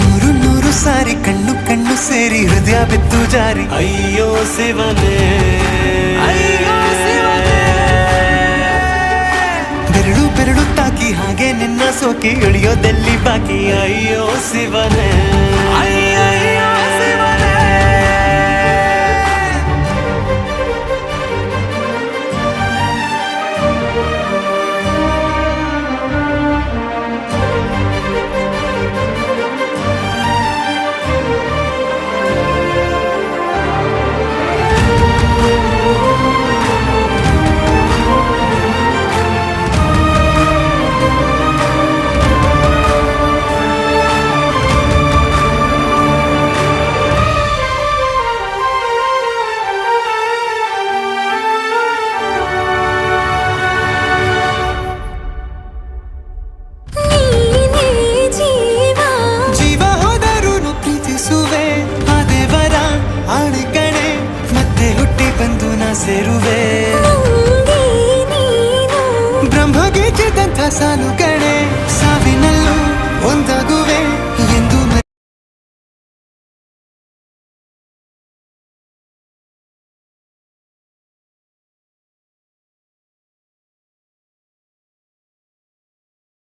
ನೂರು ನೂರು ಸಾರಿ ಕಣ್ಣು ಕಣ್ಣು ಸೇರಿ ಹೃದಯ ಬಿತ್ತು ಜಾರಿ ಅಯ್ಯೋ ಶಿವನೇ, ಅಯ್ಯೋ ಶಿವನೇ. ಬೆರಳು ಬೆರಳು ತಾಕಿ ಹಾಗೆ ನಿನ್ನ ಸೋಕಿ ಇಳಿಯೋದೆಲ್ಲಿ ಬಾಕಿ ಅಯ್ಯೋ ಶಿವನೇ, ಅಯ್ಯಯ್ಯೋ ಶಿವನೇ. ಸೇರುವೆ ಬ್ರಹ್ಮಗೆ ಚಿದಂಥ ಸಾಲು ಕಣೆ ಸಾವಿನ